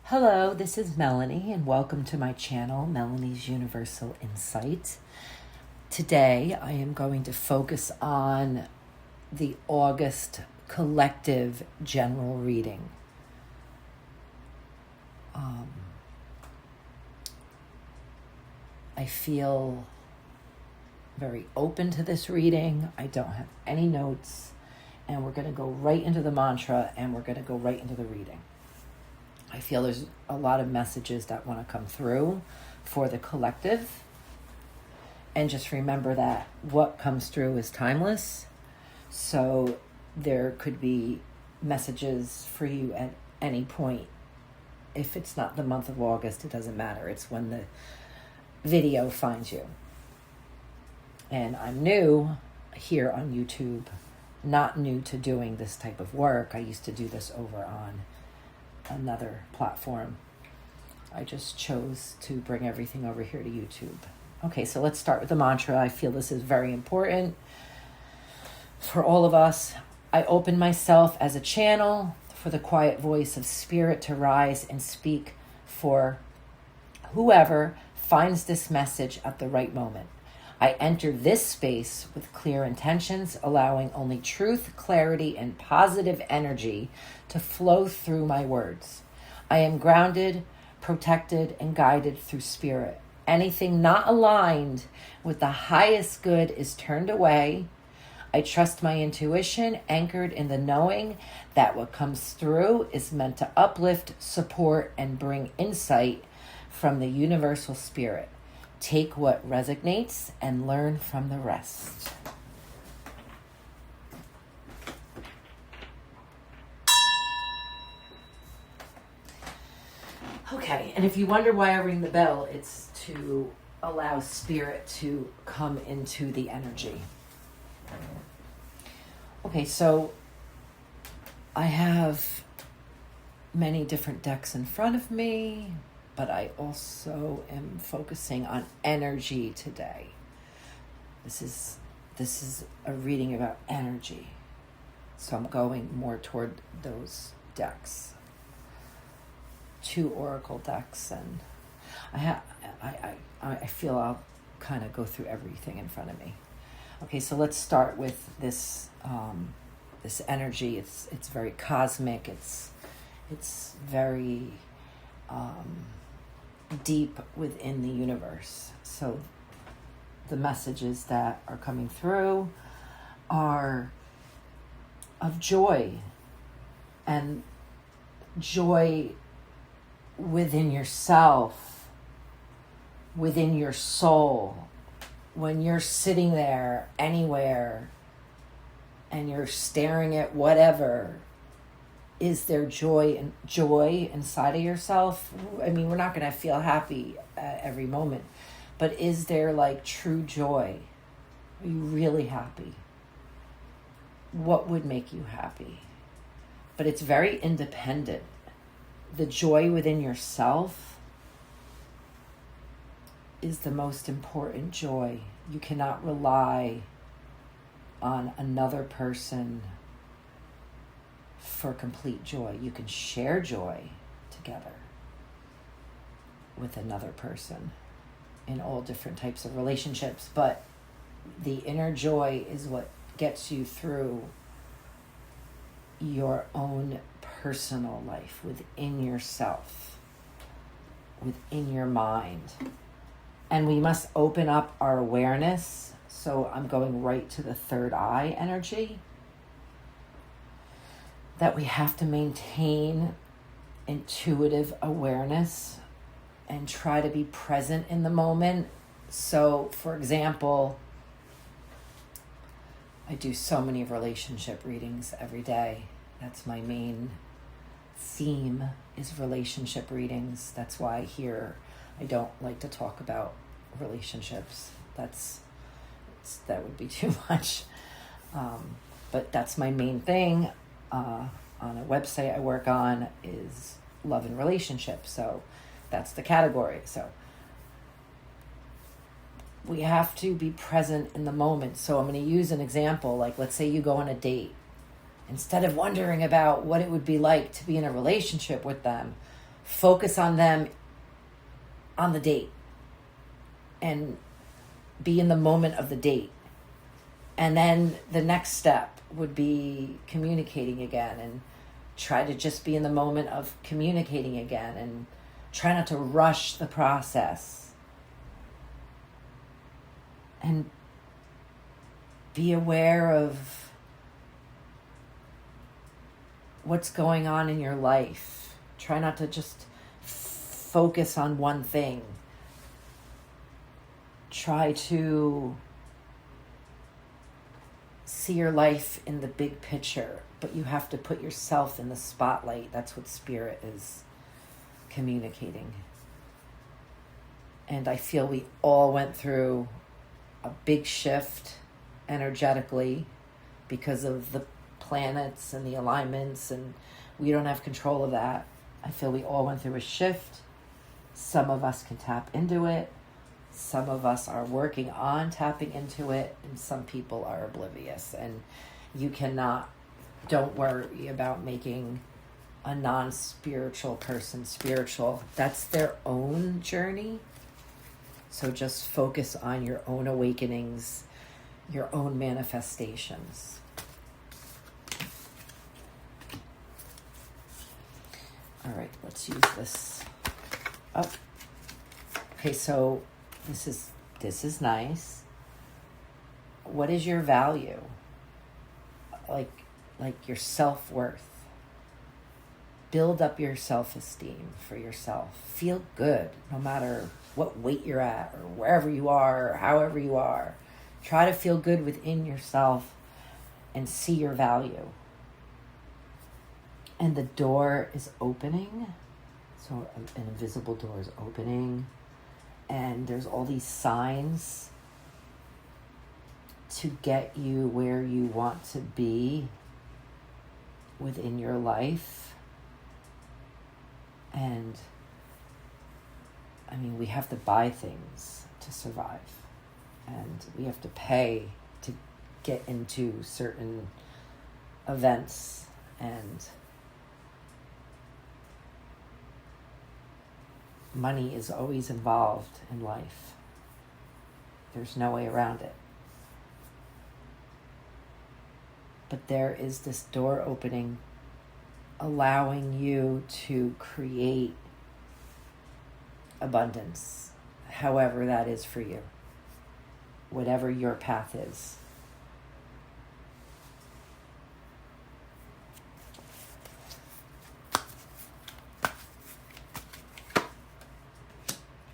Hello, this is Melanie, and welcome to my channel, Melanie's Universal Insight. Today, I am going to focus on the August collective general reading. I feel very open to this reading. I don't have any notes, and we're going to go right into the mantra, and we're going to go right into the reading. I feel there's a lot of messages that want to come through for the collective. And just remember that what comes through is timeless. So there could be messages for you at any point. If it's not the month of August, it doesn't matter. It's when the video finds you. And I'm new here on YouTube, not new to doing this type of work. I used to do this over on another platform. I just chose to bring everything over here to YouTube. Okay, so let's start with the mantra. I feel this is very important for all of us. I open myself as a channel for the quiet voice of spirit to rise and speak for whoever finds this message at the right moment. I enter this space with clear intentions, allowing only truth, clarity, and positive energy to flow through my words. I am grounded, protected, and guided through spirit. Anything not aligned with the highest good is turned away. I trust my intuition, anchored in the knowing that what comes through is meant to uplift, support, and bring insight from the universal spirit. Take what resonates and learn from the rest. Okay, and if you wonder why I ring the bell, it's to allow spirit to come into the energy. Okay, so I have many different decks in front of me, but I also am focusing on energy today. This is a reading about energy. So I'm going more toward those decks. 2 oracle decks, and I feel I'll kind of go through everything in front of me. Okay, so let's start with this this energy. It's very cosmic. It's very deep within the universe. So the messages that are coming through are of joy, and joy within yourself, within your soul. When you're sitting there anywhere and you're staring at whatever, is there joy inside of yourself? I mean, we're not going to feel happy at every moment, but is there like true joy? Are you really happy? What would make you happy? But it's very independent. The joy within yourself is the most important joy. You cannot rely on another person for complete joy. You can share joy together with another person in all different types of relationships, but the inner joy is what gets you through your own personal life within yourself, within your mind. And we must open up our awareness. So I'm going right to the third eye energy, that we have to maintain intuitive awareness and try to be present in the moment. So, for example, I do so many relationship readings every day. That's my main theme, is relationship readings. That's why here I don't like to talk about relationships. That would be too much. But that's my main thing. On a website I work on is love and relationships. So that's the category. So we have to be present in the moment. So I'm going to use an example. Like, let's say you go on a date. Instead of wondering about what it would be like to be in a relationship with them, focus on them on the date and be in the moment of the date. And then the next step would be communicating again, and try to just be in the moment of communicating again, and try not to rush the process. And be aware of what's going on in your life. Try not to just focus on one thing. Try to see your life in the big picture, but you have to put yourself in the spotlight. That's what Spirit is communicating. And I feel we all went through a big shift energetically because of the planets and the alignments, and we don't have control of that. I feel we all went through a shift. Some of us can tap into it. Some of us are working on tapping into it, and some people are oblivious. And you don't worry about making a non-spiritual person spiritual. That's their own journey. So just focus on your own awakenings, your own manifestations. All right, let's use this. Oh, okay, so this is nice. What is your value? Like your self-worth. Build up your self-esteem for yourself. Feel good no matter what weight you're at, or wherever you are, or however you are. Try to feel good within yourself and see your value. And the door is opening. So an invisible door is opening. And there's all these signs to get you where you want to be within your life. And I mean, we have to buy things to survive, and we have to pay to get into certain events, and money is always involved in life. There's no way around it. But there is this door opening, allowing you to create abundance, however that is for you, whatever your path is.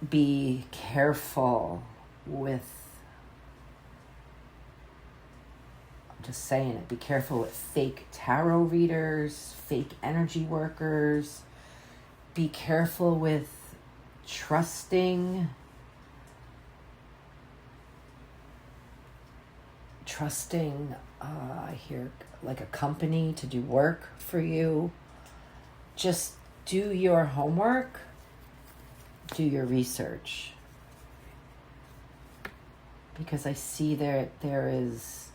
Be careful with, I'm just saying it, be careful with fake tarot readers, fake energy workers. Be careful with trusting I hear like a company to do work for you. Just do your homework, do your research, because I see there is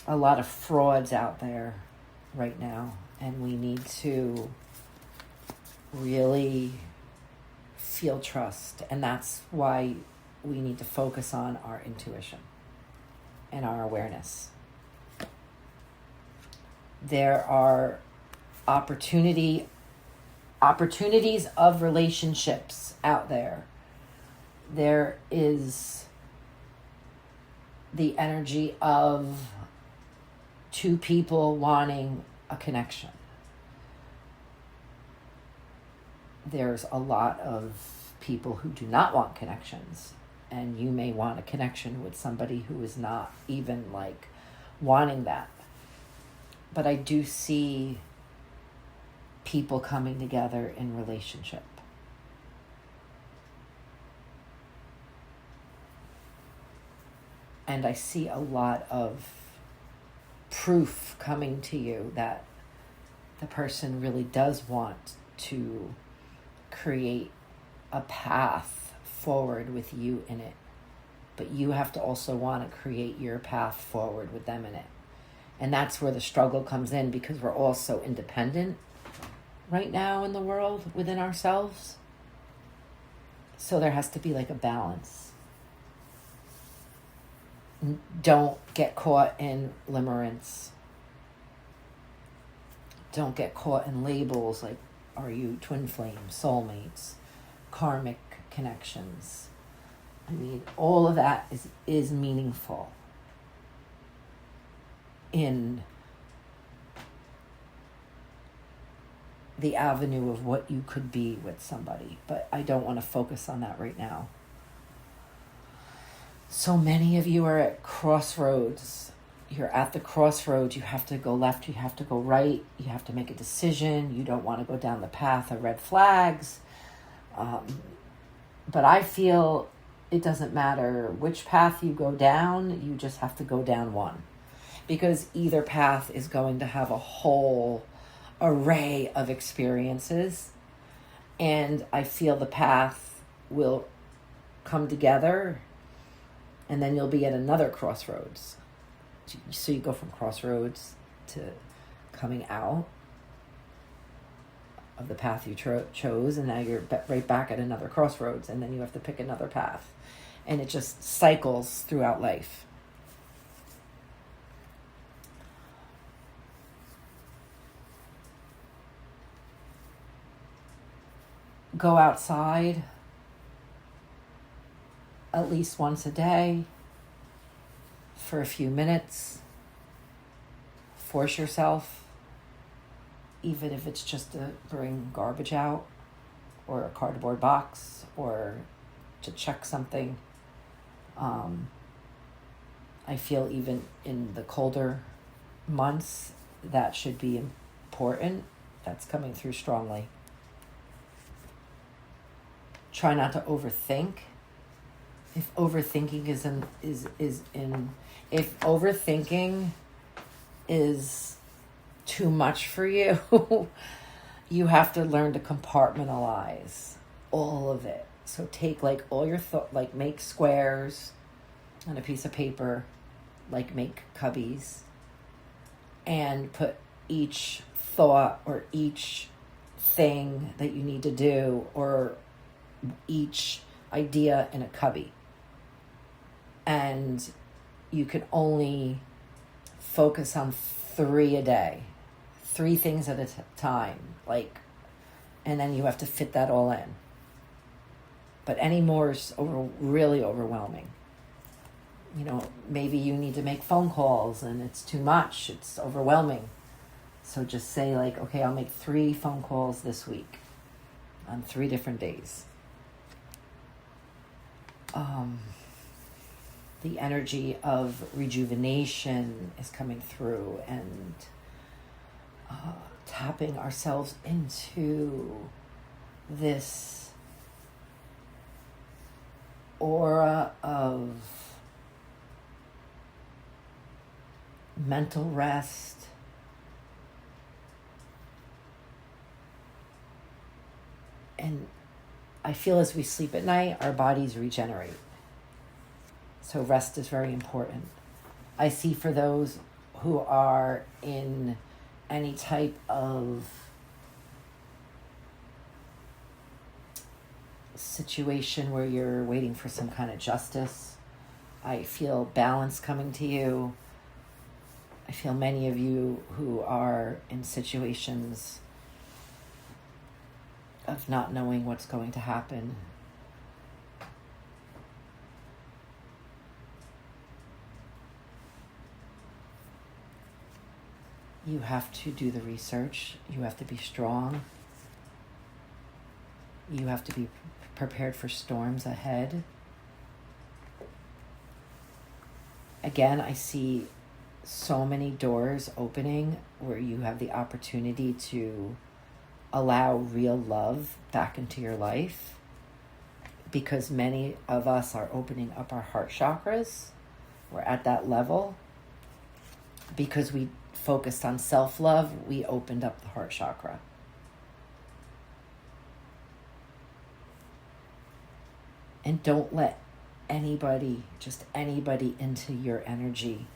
a lot of frauds out there right now, and we need to really feel trust. And that's why we need to focus on our intuition and our awareness. There are opportunities of relationships out there. There is the energy of two people wanting a connection. There's a lot of people who do not want connections, and you may want a connection with somebody who is not even like wanting that. But I do see people coming together in relationship. And I see a lot of proof coming to you that the person really does want to create a path forward with you in it. But you have to also want to create your path forward with them in it. And that's where the struggle comes in, because we're all so independent. right now in the world within ourselves. So there has to be like a balance. Don't get caught in limerence. Don't get caught in labels like, are you twin flame, soulmates, karmic connections? I mean, all of that is meaningful in the avenue of what you could be with somebody, but I don't want to focus on that right now. So many of you are at crossroads. You're at the crossroads. You have to go left, you have to go right, you have to make a decision. You don't want to go down the path of red flags. But I feel it doesn't matter which path you go down, you just have to go down one. Because either path is going to have a whole array of experiences. And I feel the path will come together, and then you'll be at another crossroads. So you go from crossroads to coming out of the path you chose, and now you're right back at another crossroads, and then you have to pick another path. And it just cycles throughout life. Go outside at least once a day for a few minutes. Force yourself, even if it's just to bring garbage out or a cardboard box or to check something. I feel even in the colder months that should be important. That's coming through strongly. Try not to overthink. If overthinking if overthinking is too much for you, you have to learn to compartmentalize all of it. So take like all your make squares on a piece of paper, like make cubbies, and put each thought or each thing that you need to do or each idea in a cubby. And you can only focus on 3 a day, 3 things at a time, and then you have to fit that all in. But any more is really overwhelming. You know, maybe you need to make phone calls and it's too much, it's overwhelming. So just say okay, I'll make 3 phone calls this week on 3 different days. The energy of rejuvenation is coming through, and tapping ourselves into this aura of mental rest, and I feel as we sleep at night, our bodies regenerate. So rest is very important. I see for those who are in any type of situation where you're waiting for some kind of justice, I feel balance coming to you. I feel many of you who are in situations of not knowing what's going to happen. You have to do the research. You have to be strong. You have to be prepared for storms ahead. Again, I see so many doors opening where you have the opportunity to allow real love back into your life, because many of us are opening up our heart chakras. We're at that level. Because we focused on self-love, we opened up the heart chakra. And don't let anybody, just anybody, into your energy.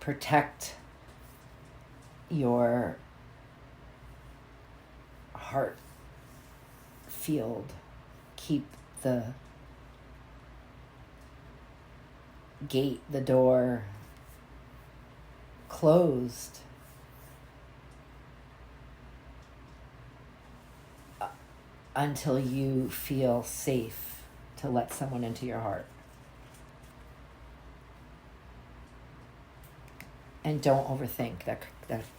Protect your heart field. Keep the gate, the door closed until you feel safe to let someone into your heart. And don't overthink.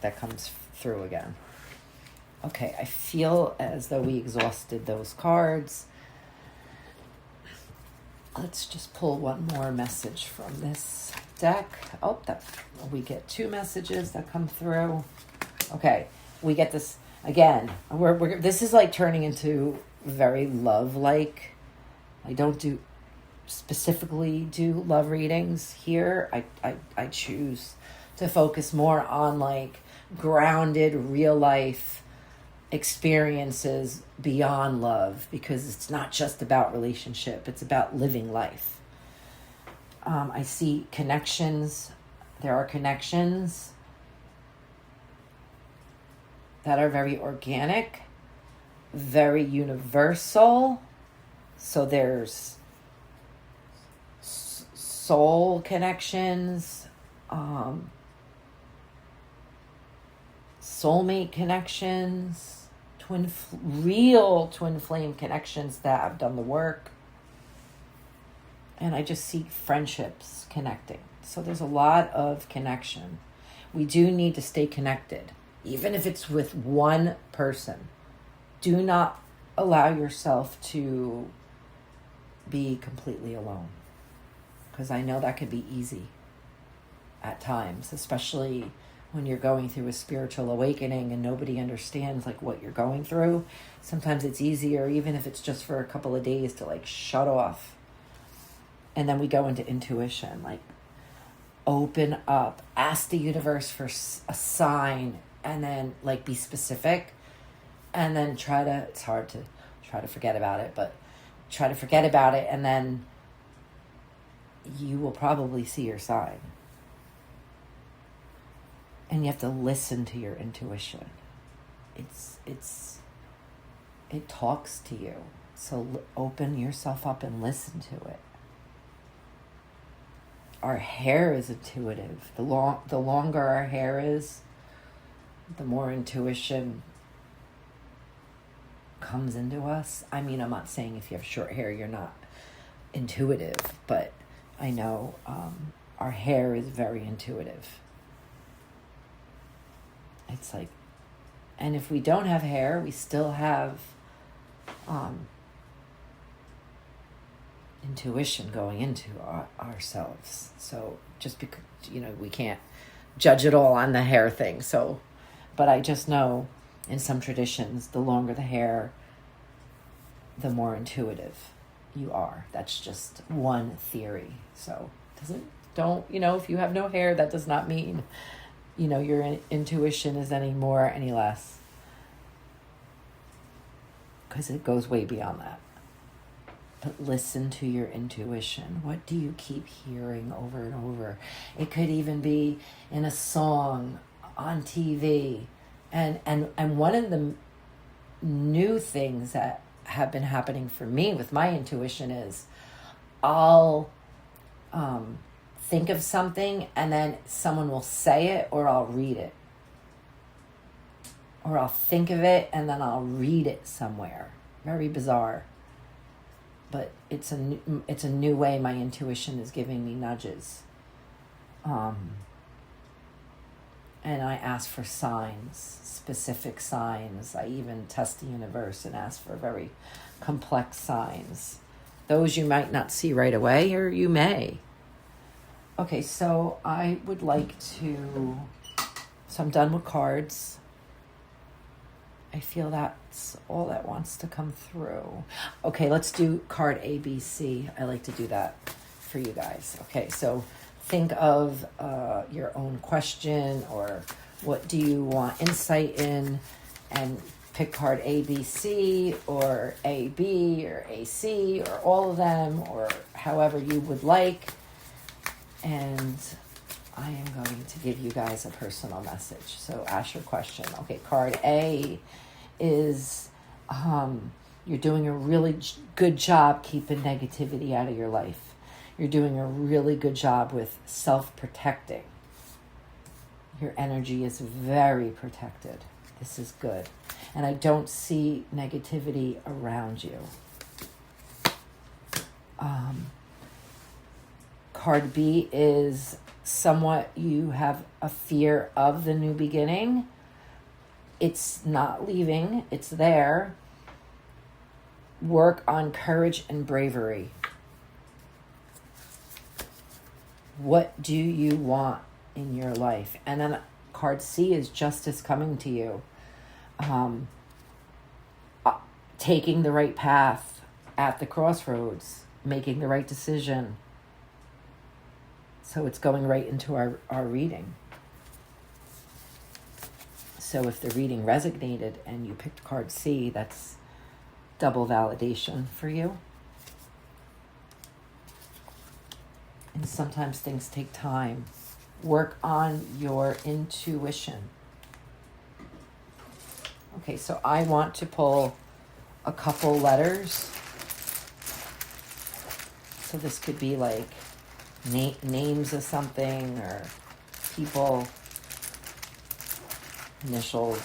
That comes through again. Okay, I feel as though we exhausted those cards. Let's just pull one more message from this deck. Oh, we get 2 messages that come through. Okay, we get this again. This is like turning into very love-like. I don't specifically do love readings here. I choose to focus more on like grounded, real life experiences beyond love, because it's not just about relationship, it's about living life. I see connections. There are connections that are very organic, very universal. So there's soul connections, soulmate connections, real twin flame connections that have done the work. And I just see friendships connecting. So there's a lot of connection. We do need to stay connected, even if it's with one person. Do not allow yourself to be completely alone, because I know that could be easy at times, especially when you're going through a spiritual awakening and nobody understands like what you're going through. Sometimes it's easier, even if it's just for a couple of days, to like shut off. And then we go into intuition, like open up, ask the universe for a sign, and then like be specific, and then it's hard to try to forget about it, but try to forget about it, and then you will probably see your sign. And you have to listen to your intuition. It talks to you. So open yourself up and listen to it. Our hair is intuitive. The longer our hair is, the more intuition comes into us. I mean, I'm not saying if you have short hair, you're not intuitive, but I know our hair is very intuitive. It's like, and if we don't have hair, we still have intuition going into ourselves. So just because, we can't judge it all on the hair thing. So, but I just know in some traditions, the longer the hair, the more intuitive you are. That's just one theory. So if you have no hair, that does not mean your intuition is any less, because it goes way beyond that. But listen to your intuition. What do you keep hearing over and over? It could even be in a song, on TV. And one of the new things that have been happening for me with my intuition is I'll think of something, and then someone will say it, or I'll read it. Or I'll think of it, and then I'll read it somewhere. Very bizarre. But it's a new way my intuition is giving me nudges. And I ask for signs, specific signs. I even test the universe and ask for very complex signs. Those you might not see right away, or you may. Okay, so I would like to... So I'm done with cards. I feel that's all that wants to come through. Okay, let's do card ABC. I like to do that for you guys. Okay, so think of your own question, or what do you want insight in, and pick card ABC or AB or AC or all of them, or however you would like. And I am going to give you guys a personal message. So ask your question. Okay, card A is You're doing a really good job keeping negativity out of your life. You're doing a really good job with self-protecting. Your energy is very protected. This is good. And I don't see negativity around you. Card B is somewhat you have a fear of the new beginning. It's not leaving. It's there. Work on courage and bravery. What do you want in your life? And then card C is justice coming to you. Taking the right path at the crossroads, making the right decision. So it's going right into our reading. So if the reading resonated and you picked card C, that's double validation for you. And sometimes things take time. Work on your intuition. Okay, so I want to pull a couple letters. So this could be like names of something or people, initials,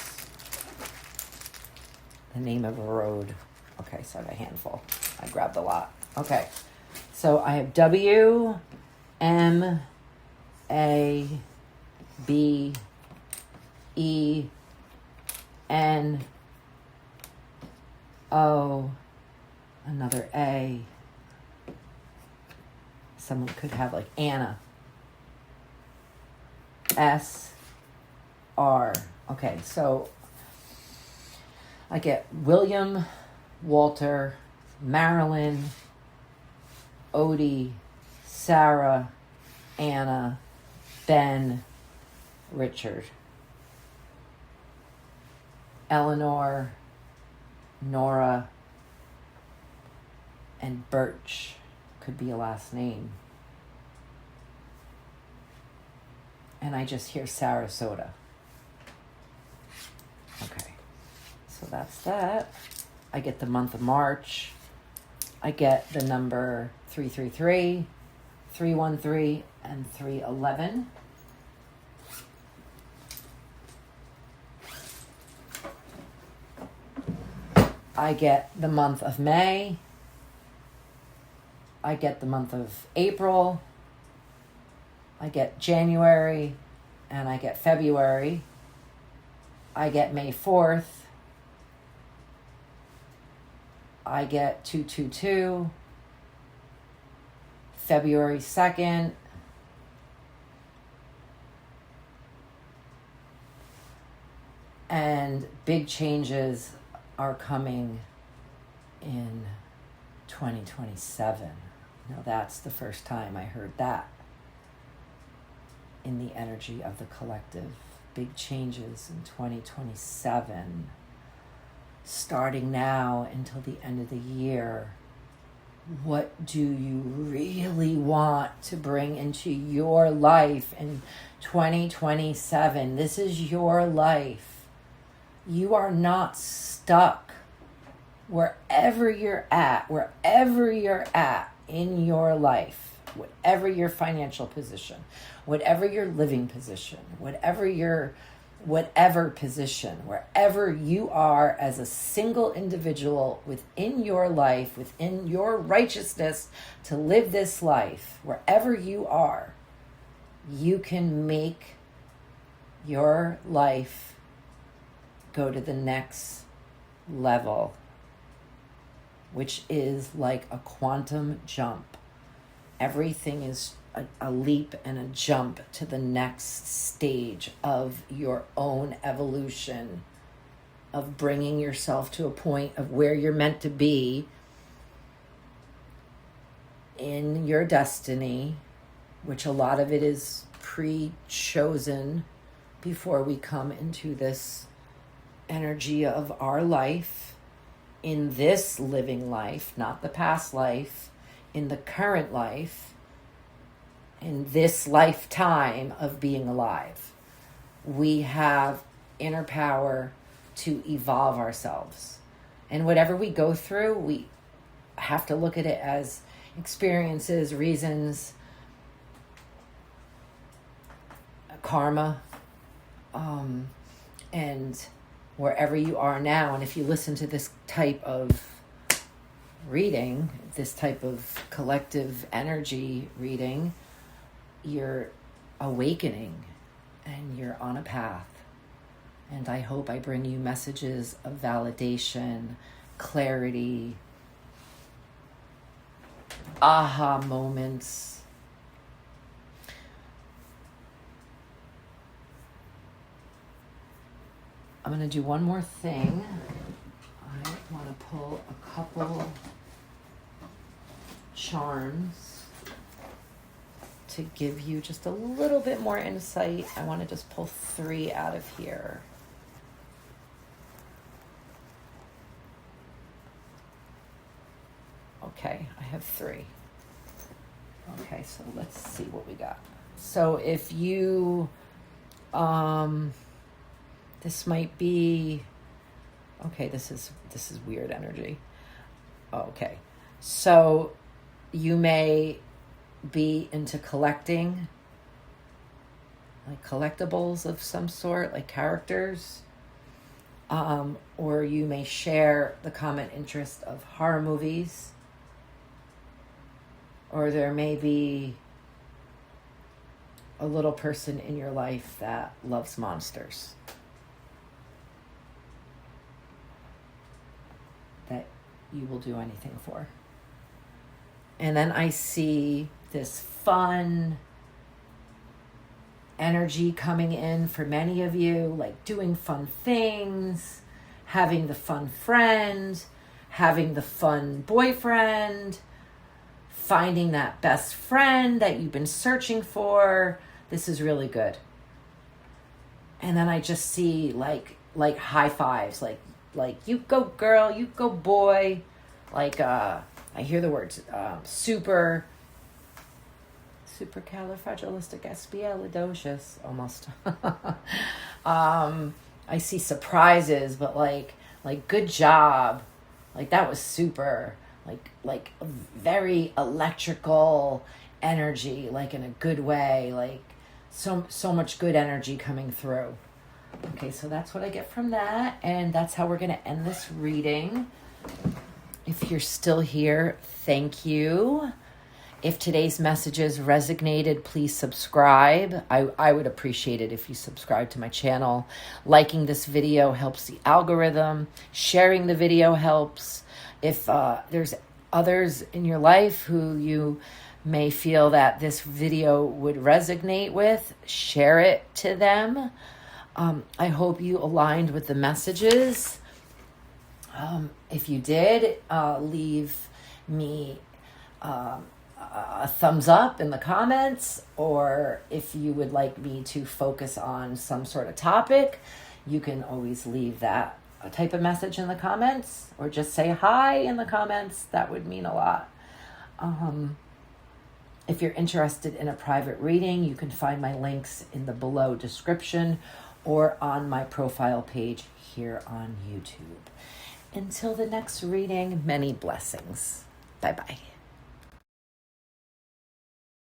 the name of a road. Okay, so I have a handful. I grabbed a lot. Okay, so I have W, M, A, B, E, N, O, another A. Someone could have like Anna. S, R. Okay, so I get William, Walter, Marilyn, Odie, Sarah, Anna, Ben, Richard, Eleanor, Nora, and Birch could be a last name. And I just hear Sarasota. Okay, so that's that. I get the month of March. I get the number 333, 313, and 311. I get the month of May. I get the month of April. I get January, and I get February. I get May 4th. I get 222. February 2nd. And big changes are coming in 2027. Now that's the first time I heard that in the energy of the collective. Big changes in 2027. Starting now until the end of the year. What do you really want to bring into your life in 2027? This is your life. You are not stuck wherever you're at in your life, whatever your financial position, whatever your living position, whatever position, wherever you are as a single individual within your life, within your righteousness to live this life, wherever you are, you can make your life go to the next level, which is like a quantum jump. Everything is a leap and a jump to the next stage of your own evolution, of bringing yourself to a point of where you're meant to be in your destiny, which a lot of it is pre-chosen before we come into this energy of our life, in this living life, not the past life, in the current life, in this lifetime of being alive. We have inner power to evolve ourselves And whatever we go through, we have to look at it as experiences, reasons, karma, and wherever you are now. And if you listen to this type of reading, this type of collective energy reading, you're awakening and you're on a path. And I hope I bring you messages of validation, clarity, aha moments. I'm going to do one more thing. I want to pull a couple charms to give you just a little bit more insight. I want to just pull 3 out of here. Okay, I have 3. Okay, so let's see what we got. So if you, this might be, okay, this is weird energy. Okay, so you may be into collecting, like collectibles of some sort, like characters, or you may share the common interest of horror movies, or there may be a little person in your life that loves monsters, that you will do anything for. And then I see this fun energy coming in for many of you, like doing fun things, having the fun friend, having the fun boyfriend, finding that best friend that you've been searching for. This is really good. And then I just see like high fives, like you go girl, you go boy, like I hear the words supercalifragilisticexpialidocious almost. I see surprises, but like good job, like that was super, like very electrical energy, like in a good way, like so much good energy coming through. Okay, so that's what I get from that, and that's how we're going to end this reading. If you're still here, thank you. If today's messages resonated, please subscribe. I would appreciate it if you subscribe to my channel. Liking this video helps the algorithm. Sharing the video helps. If there's others in your life who you may feel that this video would resonate with, share it to them. I hope you aligned with the messages. If you did, leave me a thumbs up in the comments, or if you would like me to focus on some sort of topic, you can always leave that type of message in the comments, or just say hi in the comments. That would mean a lot. If you're interested in a private reading, you can find my links in the below description or on my profile page here on YouTube. Until the next reading, many blessings. Bye-bye.